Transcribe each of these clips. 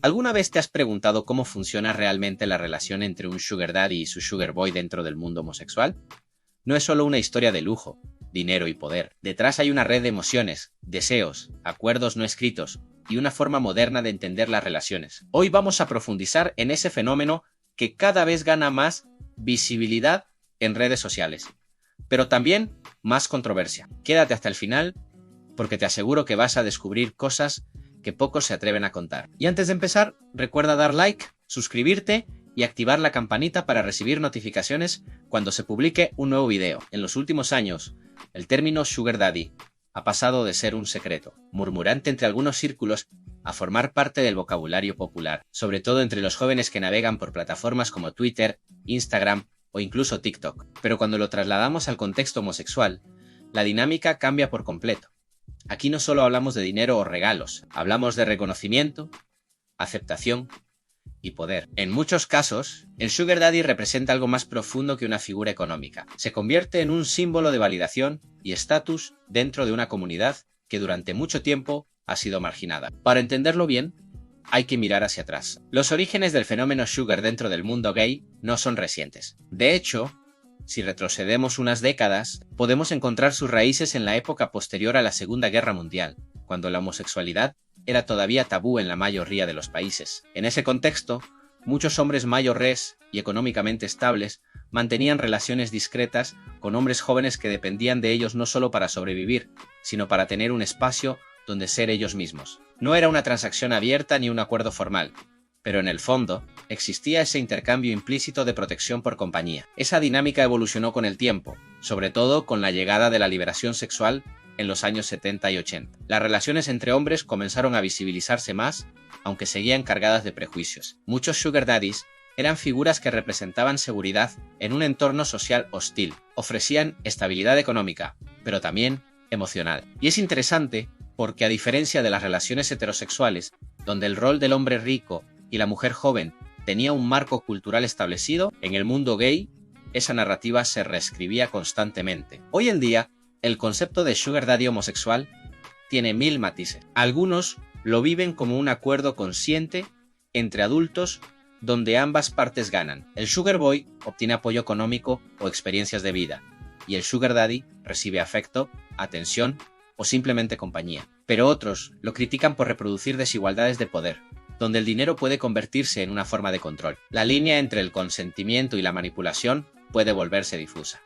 ¿Alguna vez te has preguntado cómo funciona realmente la relación entre un sugar daddy y su sugar boy dentro del mundo homosexual? No es solo una historia de lujo, dinero y poder. Detrás hay una red de emociones, deseos, acuerdos no escritos y una forma moderna de entender las relaciones. Hoy vamos a profundizar en ese fenómeno que cada vez gana más visibilidad en redes sociales, pero también más controversia. Quédate hasta el final porque te aseguro que vas a descubrir cosas que pocos se atreven a contar. Y antes de empezar, recuerda dar like, suscribirte y activar la campanita para recibir notificaciones cuando se publique un nuevo video. En los últimos años, el término sugar daddy ha pasado de ser un secreto murmurante entre algunos círculos a formar parte del vocabulario popular, sobre todo entre los jóvenes que navegan por plataformas como Twitter, Instagram o incluso TikTok. Pero cuando lo trasladamos al contexto homosexual, la dinámica cambia por completo. Aquí no solo hablamos de dinero o regalos, hablamos de reconocimiento, aceptación y poder. En muchos casos, el sugar daddy representa algo más profundo que una figura económica. Se convierte en un símbolo de validación y estatus dentro de una comunidad que durante mucho tiempo ha sido marginada. Para entenderlo bien, hay que mirar hacia atrás. Los orígenes del fenómeno sugar dentro del mundo gay no son recientes. De hecho, si retrocedemos unas décadas, podemos encontrar sus raíces en la época posterior a la Segunda Guerra Mundial, cuando la homosexualidad era todavía tabú en la mayoría de los países. En ese contexto, muchos hombres mayores y económicamente estables mantenían relaciones discretas con hombres jóvenes que dependían de ellos no solo para sobrevivir, sino para tener un espacio donde ser ellos mismos. No era una transacción abierta ni un acuerdo formal, pero en el fondo existía ese intercambio implícito de protección por compañía. Esa dinámica evolucionó con el tiempo, sobre todo con la llegada de la liberación sexual en los años 70 y 80. Las relaciones entre hombres comenzaron a visibilizarse más, aunque seguían cargadas de prejuicios. Muchos sugar daddies eran figuras que representaban seguridad en un entorno social hostil, ofrecían estabilidad económica, pero también emocional. Y es interesante porque, a diferencia de las relaciones heterosexuales, donde el rol del hombre rico y la mujer joven tenía un marco cultural establecido, en el mundo gay esa narrativa se reescribía constantemente. Hoy en día, el concepto de sugar daddy homosexual tiene 1000 matices. Algunos lo viven como un acuerdo consciente entre adultos donde ambas partes ganan. El sugar boy obtiene apoyo económico o experiencias de vida, y el sugar daddy recibe afecto, atención o simplemente compañía. Pero otros lo critican por reproducir desigualdades de poder, donde el dinero puede convertirse en una forma de control. La línea entre el consentimiento y la manipulación puede volverse difusa.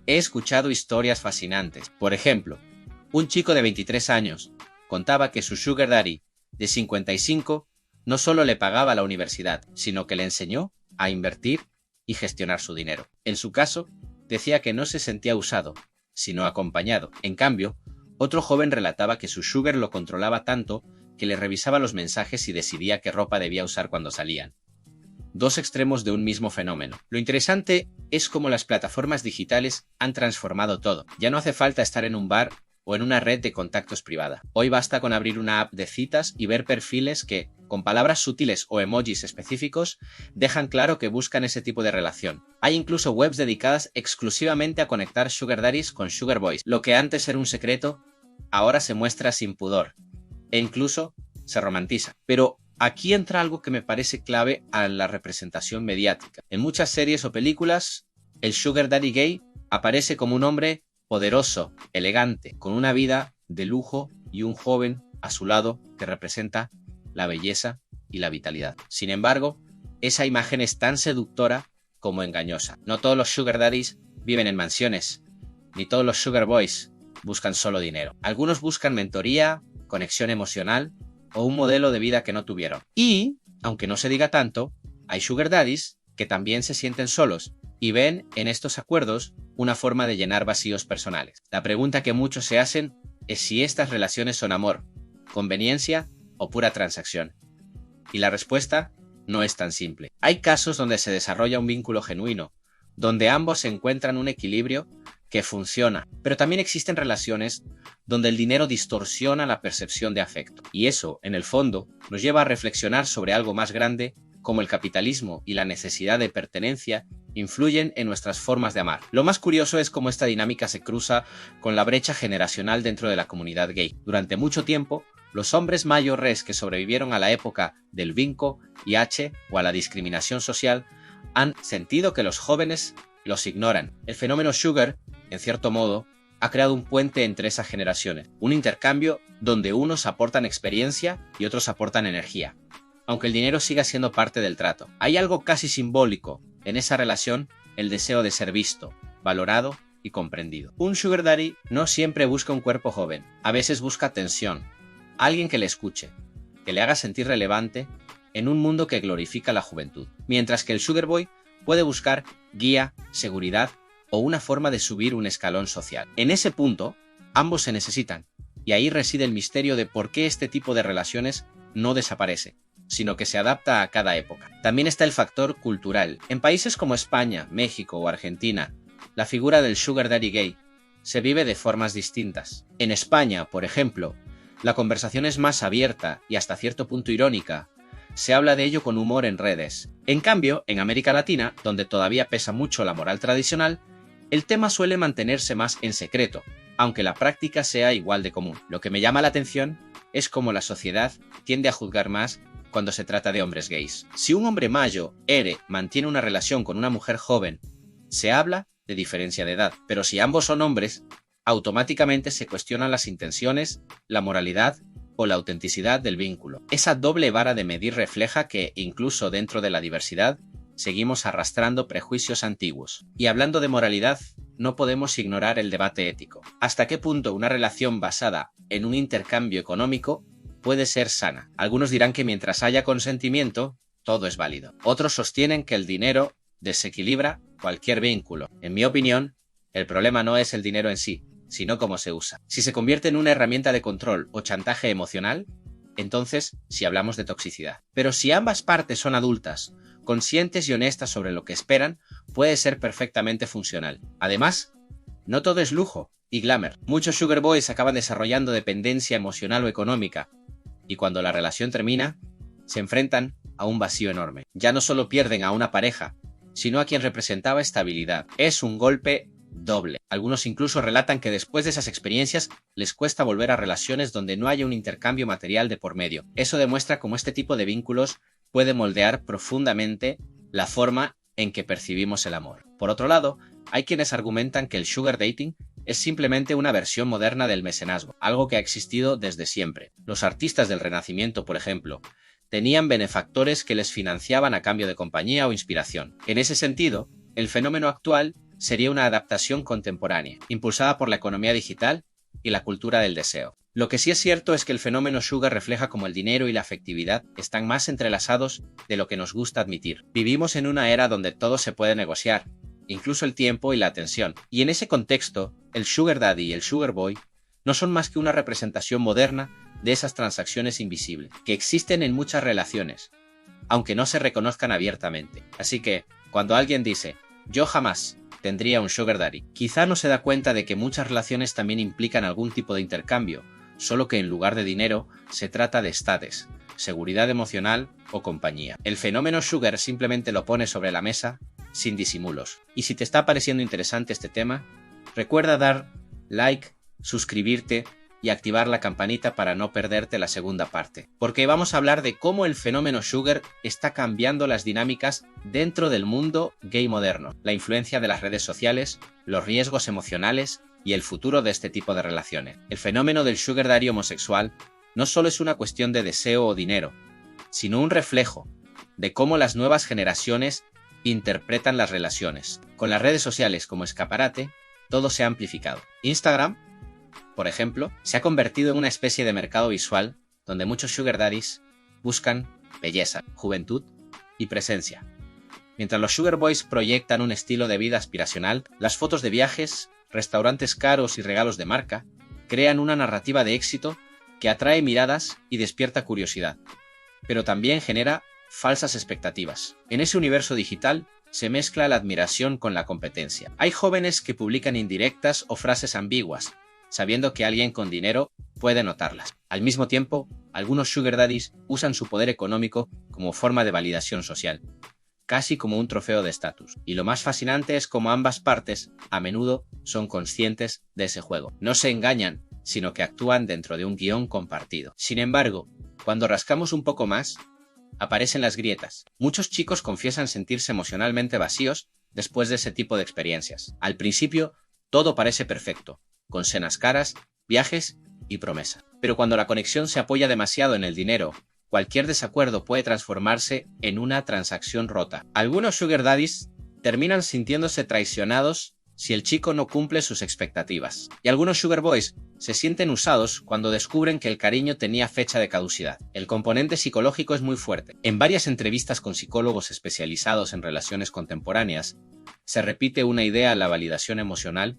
He escuchado historias fascinantes. Por ejemplo, un chico de 23 años contaba que su sugar daddy de 55 no solo le pagaba la universidad, sino que le enseñó a invertir y gestionar su dinero. En su caso, decía que no se sentía usado, sino acompañado. En cambio, otro joven relataba que su sugar lo controlaba tanto que le revisaba los mensajes y decidía qué ropa debía usar cuando salían. Dos extremos de un mismo fenómeno. Lo interesante es cómo las plataformas digitales han transformado todo. Ya no hace falta estar en un bar o en una red de contactos privada. Hoy basta con abrir una app de citas y ver perfiles que, con palabras sutiles o emojis específicos, dejan claro que buscan ese tipo de relación. Hay incluso webs dedicadas exclusivamente a conectar sugar daddies con sugar boys. Lo que antes era un secreto, ahora se muestra sin pudor e incluso se romantiza. Pero aquí entra algo que me parece clave a la representación mediática. En muchas series o películas, el sugar daddy gay aparece como un hombre poderoso, elegante, con una vida de lujo y un joven a su lado que representa la belleza y la vitalidad. Sin embargo, esa imagen es tan seductora como engañosa. No todos los sugar daddies viven en mansiones, ni todos los sugar boys buscan solo dinero. Algunos buscan mentoría, conexión emocional o un modelo de vida que no tuvieron. Y, aunque no se diga tanto, hay sugar daddies que también se sienten solos y ven en estos acuerdos una forma de llenar vacíos personales. La pregunta que muchos se hacen es si estas relaciones son amor, conveniencia o pura transacción. Y la respuesta no es tan simple. Hay casos donde se desarrolla un vínculo genuino, donde ambos encuentran un equilibrio que funciona, pero también existen relaciones donde el dinero distorsiona la percepción de afecto. Y eso, en el fondo, nos lleva a reflexionar sobre algo más grande, como el capitalismo y la necesidad de pertenencia influyen en nuestras formas de amar. Lo más curioso es cómo esta dinámica se cruza con la brecha generacional dentro de la comunidad gay. Durante mucho tiempo, Los hombres mayores que sobrevivieron a la época del vinco y H o a la discriminación social han sentido que los jóvenes los ignoran. El fenómeno sugar, en cierto modo, ha creado un puente entre esas generaciones, un intercambio donde unos aportan experiencia y otros aportan energía, aunque el dinero siga siendo parte del trato. Hay algo casi simbólico en esa relación, el deseo de ser visto, valorado y comprendido. Un sugar daddy no siempre busca un cuerpo joven, a veces busca atención, alguien que le escuche, que le haga sentir relevante en un mundo que glorifica la juventud, mientras que el sugar boy puede buscar guía, seguridad o una forma de subir un escalón social. En ese punto, ambos se necesitan, y ahí reside el misterio de por qué este tipo de relaciones no desaparece, sino que se adapta a cada época. También está el factor cultural. En países como España, México o Argentina, la figura del sugar daddy gay se vive de formas distintas. En España, por ejemplo, la conversación es más abierta y hasta cierto punto irónica. Se habla de ello con humor en redes. En cambio, en América Latina, donde todavía pesa mucho la moral tradicional, el tema suele mantenerse más en secreto, aunque la práctica sea igual de común. Lo que me llama la atención es cómo la sociedad tiende a juzgar más cuando se trata de hombres gays. Si un hombre mayo, mantiene una relación con una mujer joven, se habla de diferencia de edad, pero si ambos son hombres, automáticamente se cuestionan las intenciones, la moralidad o la autenticidad del vínculo. Esa doble vara de medir refleja que, incluso dentro de la diversidad, seguimos arrastrando prejuicios antiguos. Y hablando de moralidad, no podemos ignorar el debate ético. ¿Hasta qué punto una relación basada en un intercambio económico puede ser sana? Algunos dirán que mientras haya consentimiento, todo es válido. Otros sostienen que el dinero desequilibra cualquier vínculo. En mi opinión, el problema no es el dinero en sí, sino cómo se usa. Si se convierte en una herramienta de control o chantaje emocional, entonces sí hablamos de toxicidad. Pero si ambas partes son adultas, conscientes y honestas sobre lo que esperan, puede ser perfectamente funcional. Además, no todo es lujo y glamour. Muchos sugar boys acaban desarrollando dependencia emocional o económica, y cuando la relación termina, se enfrentan a un vacío enorme. Ya no solo pierden a una pareja, sino a quien representaba estabilidad. Es un golpe doble. Algunos incluso relatan que después de esas experiencias les cuesta volver a relaciones donde no haya un intercambio material de por medio. Eso demuestra cómo este tipo de vínculos puede moldear profundamente la forma en que percibimos el amor. Por otro lado, hay quienes argumentan que el sugar dating es simplemente una versión moderna del mecenazgo, algo que ha existido desde siempre. Los artistas del Renacimiento, por ejemplo, tenían benefactores que les financiaban a cambio de compañía o inspiración. En ese sentido, el fenómeno actual sería una adaptación contemporánea, impulsada por la economía digital y la cultura del deseo. Lo que sí es cierto es que el fenómeno sugar refleja cómo el dinero y la afectividad están más entrelazados de lo que nos gusta admitir. Vivimos en una era donde todo se puede negociar, incluso el tiempo y la atención. Y en ese contexto, el sugar daddy y el sugar boy no son más que una representación moderna de esas transacciones invisibles, que existen en muchas relaciones, aunque no se reconozcan abiertamente. Así que, cuando alguien dice, yo jamás tendría un sugar daddy, quizá no se da cuenta de que muchas relaciones también implican algún tipo de intercambio, solo que en lugar de dinero se trata de estatus, seguridad emocional o compañía. El fenómeno sugar simplemente lo pone sobre la mesa sin disimulos. Y si te está pareciendo interesante este tema, recuerda dar like, suscribirte y activar la campanita para no perderte la segunda parte, porque vamos a hablar de cómo el fenómeno sugar está cambiando las dinámicas dentro del mundo gay moderno, la influencia de las redes sociales, los riesgos emocionales y el futuro de este tipo de relaciones. El fenómeno del sugar daddy homosexual no solo es una cuestión de deseo o dinero, sino un reflejo de cómo las nuevas generaciones interpretan las relaciones. Con las redes sociales como escaparate, todo se ha amplificado. Instagram, por ejemplo, se ha convertido en una especie de mercado visual donde muchos sugar daddies buscan belleza, juventud y presencia. Mientras los sugar boys proyectan un estilo de vida aspiracional, las fotos de viajes, restaurantes caros y regalos de marca crean una narrativa de éxito que atrae miradas y despierta curiosidad, pero también genera falsas expectativas. En ese universo digital se mezcla la admiración con la competencia. Hay jóvenes que publican indirectas o frases ambiguas, sabiendo que alguien con dinero puede notarlas. Al mismo tiempo, algunos sugar daddies usan su poder económico como forma de validación social, casi como un trofeo de estatus. Y lo más fascinante es cómo ambas partes, a menudo, son conscientes de ese juego. No se engañan, sino que actúan dentro de un guión compartido. Sin embargo, cuando rascamos un poco más, aparecen las grietas. Muchos chicos confiesan sentirse emocionalmente vacíos después de ese tipo de experiencias. Al principio, todo parece perfecto, con cenas caras, viajes y promesas. Pero cuando la conexión se apoya demasiado en el dinero, cualquier desacuerdo puede transformarse en una transacción rota. Algunos sugar daddies terminan sintiéndose traicionados si el chico no cumple sus expectativas. Y algunos sugar boys se sienten usados cuando descubren que el cariño tenía fecha de caducidad. El componente psicológico es muy fuerte. En varias entrevistas con psicólogos especializados en relaciones contemporáneas, se repite una idea: la validación emocional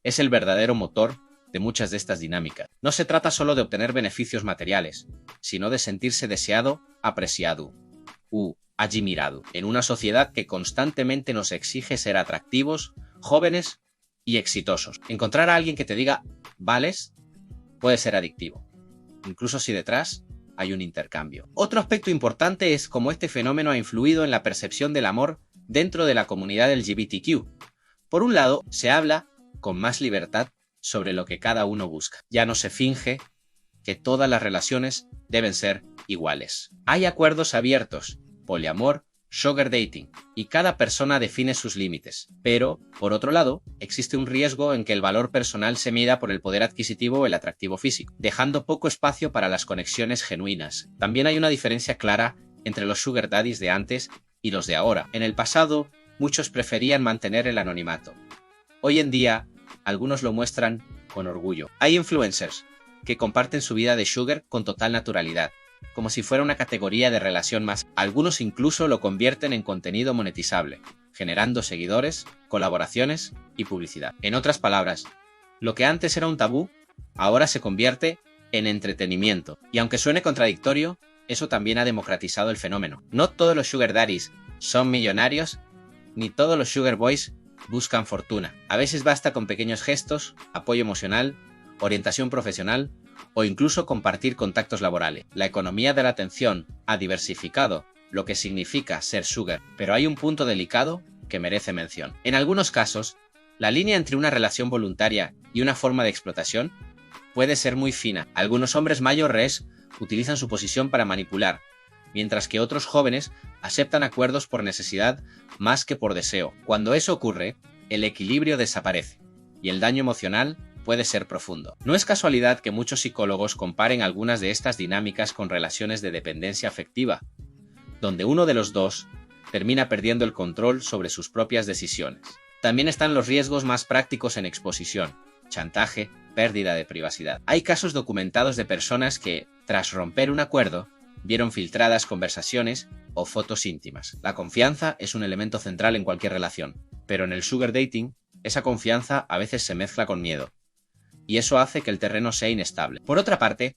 es el verdadero motor de muchas de estas dinámicas. No se trata solo de obtener beneficios materiales, sino de sentirse deseado, apreciado u admirado, en una sociedad que constantemente nos exige ser atractivos, jóvenes y exitosos. Encontrar a alguien que te diga vales puede ser adictivo, incluso si detrás hay un intercambio. Otro aspecto importante es cómo este fenómeno ha influido en la percepción del amor dentro de la comunidad LGBTQ. Por un lado, se habla con más libertad sobre lo que cada uno busca. Ya no se finge que todas las relaciones deben ser iguales. Hay acuerdos abiertos, poliamor, sugar dating, y cada persona define sus límites. Pero, por otro lado, existe un riesgo en que el valor personal se mida por el poder adquisitivo o el atractivo físico, dejando poco espacio para las conexiones genuinas. También hay una diferencia clara entre los sugar daddies de antes y los de ahora. En el pasado, muchos preferían mantener el anonimato. Hoy en día, algunos lo muestran con orgullo. Hay influencers que comparten su vida de sugar con total naturalidad, como si fuera una categoría de relación más. Algunos incluso lo convierten en contenido monetizable, generando seguidores, colaboraciones y publicidad. En otras palabras, lo que antes era un tabú, ahora se convierte en entretenimiento. Y aunque suene contradictorio, eso también ha democratizado el fenómeno. No todos los sugar daddies son millonarios, ni todos los sugar boys buscan fortuna. A veces basta con pequeños gestos, apoyo emocional, orientación profesional o incluso compartir contactos laborales. La economía de la atención ha diversificado lo que significa ser sugar, pero hay un punto delicado que merece mención. En algunos casos, la línea entre una relación voluntaria y una forma de explotación puede ser muy fina. Algunos hombres mayores utilizan su posición para manipular, mientras que otros jóvenes aceptan acuerdos por necesidad más que por deseo. Cuando eso ocurre, el equilibrio desaparece y el daño emocional puede ser profundo. No es casualidad que muchos psicólogos comparen algunas de estas dinámicas con relaciones de dependencia afectiva, donde uno de los dos termina perdiendo el control sobre sus propias decisiones. También están los riesgos más prácticos en exposición: chantaje, pérdida de privacidad. Hay casos documentados de personas que, tras romper un acuerdo, vieron filtradas conversaciones o fotos íntimas. La confianza es un elemento central en cualquier relación, pero en el sugar dating, esa confianza a veces se mezcla con miedo, y eso hace que el terreno sea inestable. Por otra parte,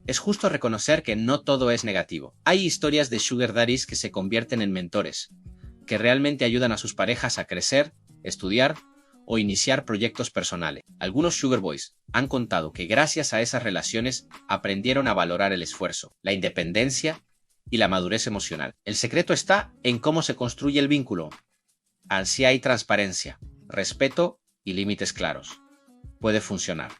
es justo reconocer que no todo es negativo. Hay historias de sugar daddies que se convierten en mentores, que realmente ayudan a sus parejas a crecer, estudiar o iniciar proyectos personales. Algunos sugar boys han contado que gracias a esas relaciones aprendieron a valorar el esfuerzo, la independencia y la madurez emocional. El secreto está en cómo se construye el vínculo. Así hay transparencia, respeto y límites claros. Puede funcionar.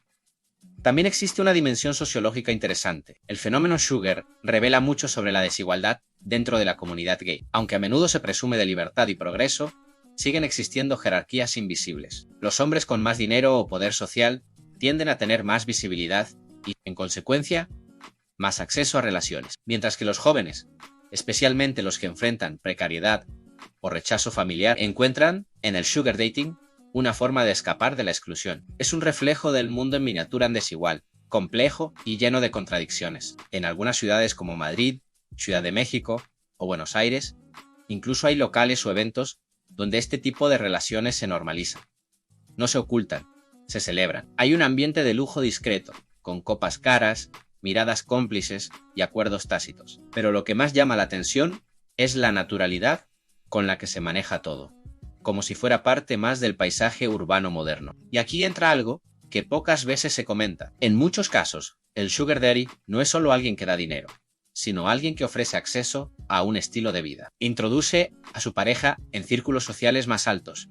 También existe una dimensión sociológica interesante. El fenómeno sugar revela mucho sobre la desigualdad dentro de la comunidad gay. Aunque a menudo se presume de libertad y progreso, siguen existiendo jerarquías invisibles. Los hombres con más dinero o poder social tienden a tener más visibilidad y, en consecuencia, más acceso a relaciones, mientras que los jóvenes, especialmente los que enfrentan precariedad o rechazo familiar, encuentran en el sugar dating una forma de escapar de la exclusión. Es un reflejo del mundo en miniatura desigual, complejo y lleno de contradicciones. En algunas ciudades como Madrid, Ciudad de México o Buenos Aires, incluso hay locales o eventos donde este tipo de relaciones se normalizan. No se ocultan, se celebran. Hay un ambiente de lujo discreto, con copas caras, miradas cómplices y acuerdos tácitos. Pero lo que más llama la atención es la naturalidad con la que se maneja todo, como si fuera parte más del paisaje urbano moderno. Y aquí entra algo que pocas veces se comenta. En muchos casos, el sugar daddy no es solo alguien que da dinero, sino alguien que ofrece acceso a un estilo de vida. Introduce a su pareja en círculos sociales más altos,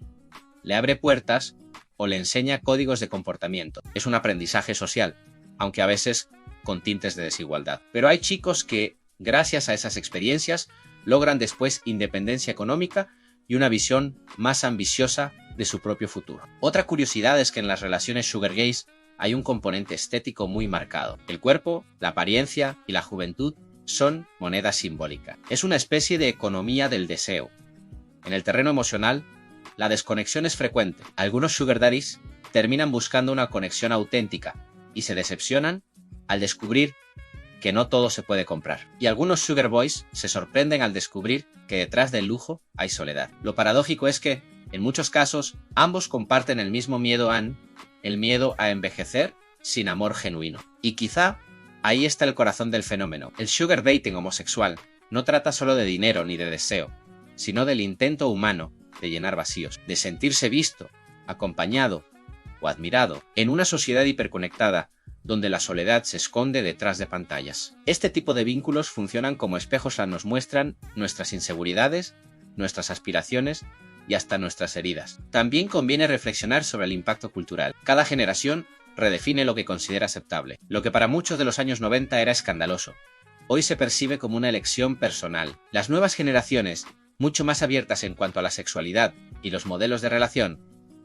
le abre puertas o le enseña códigos de comportamiento. Es un aprendizaje social. aunque a veces con tintes de desigualdad. Pero hay chicos que, gracias a esas experiencias, logran después independencia económica y una visión más ambiciosa de su propio futuro. Otra curiosidad es que en las relaciones sugar gays hay un componente estético muy marcado. El cuerpo, la apariencia y la juventud son moneda simbólica. Es una especie de economía del deseo. En el terreno emocional, la desconexión es frecuente. Algunos sugar daddies terminan buscando una conexión auténtica y se decepcionan al descubrir que no todo se puede comprar. Y algunos sugar boys se sorprenden al descubrir que detrás del lujo hay soledad. Lo paradójico es que, en muchos casos, ambos comparten el mismo miedo el miedo a envejecer sin amor genuino. Y quizá ahí está el corazón del fenómeno. El sugar dating homosexual no trata solo de dinero ni de deseo, sino del intento humano de llenar vacíos, de sentirse visto, acompañado o admirado en una sociedad hiperconectada donde la soledad se esconde detrás de pantallas. Este tipo de vínculos funcionan como espejos que nos muestran nuestras inseguridades, nuestras aspiraciones y hasta nuestras heridas. También conviene reflexionar sobre el impacto cultural. Cada generación redefine lo que considera aceptable. Lo que para muchos de los años 90 era escandaloso, hoy se percibe como una elección personal. Las nuevas generaciones, mucho más abiertas en cuanto a la sexualidad y los modelos de relación,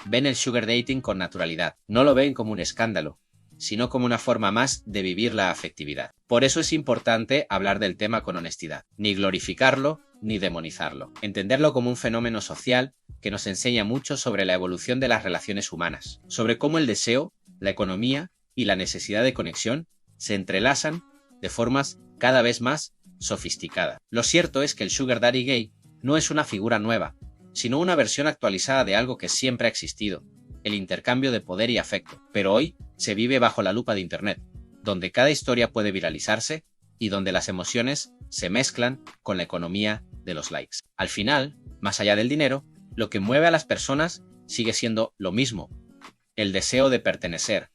ven el sugar dating con naturalidad. No lo ven como un escándalo, sino como una forma más de vivir la afectividad. Por eso es importante hablar del tema con honestidad, ni glorificarlo ni demonizarlo. Entenderlo como un fenómeno social que nos enseña mucho sobre la evolución de las relaciones humanas, sobre cómo el deseo, la economía y la necesidad de conexión se entrelazan de formas cada vez más sofisticadas. Lo cierto es que el sugar daddy gay no es una figura nueva, sino una versión actualizada de algo que siempre ha existido, el intercambio de poder y afecto, pero hoy se vive bajo la lupa de Internet, donde cada historia puede viralizarse y donde las emociones se mezclan con la economía de los likes. Al final, más allá del dinero, lo que mueve a las personas sigue siendo lo mismo: el deseo de pertenecer,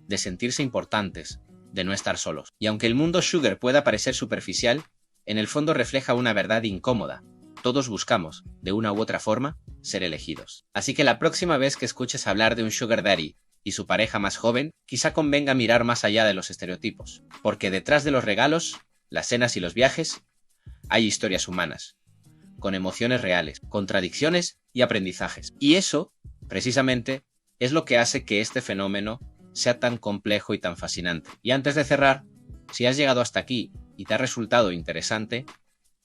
de sentirse importantes, de no estar solos. Y aunque el mundo sugar pueda parecer superficial, en el fondo refleja una verdad incómoda. Todos buscamos, de una u otra forma, ser elegidos. Así que la próxima vez que escuches hablar de un sugar daddy y su pareja más joven, quizá convenga mirar más allá de los estereotipos, porque detrás de los regalos, las cenas y los viajes, hay historias humanas, con emociones reales, contradicciones y aprendizajes. Y eso, precisamente, es lo que hace que este fenómeno sea tan complejo y tan fascinante. Y antes de cerrar, si has llegado hasta aquí y te ha resultado interesante,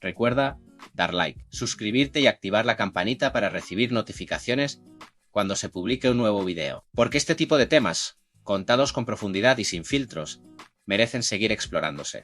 recuerda dar like, suscribirte y activar la campanita para recibir notificaciones cuando se publique un nuevo video. Porque este tipo de temas, contados con profundidad y sin filtros, merecen seguir explorándose.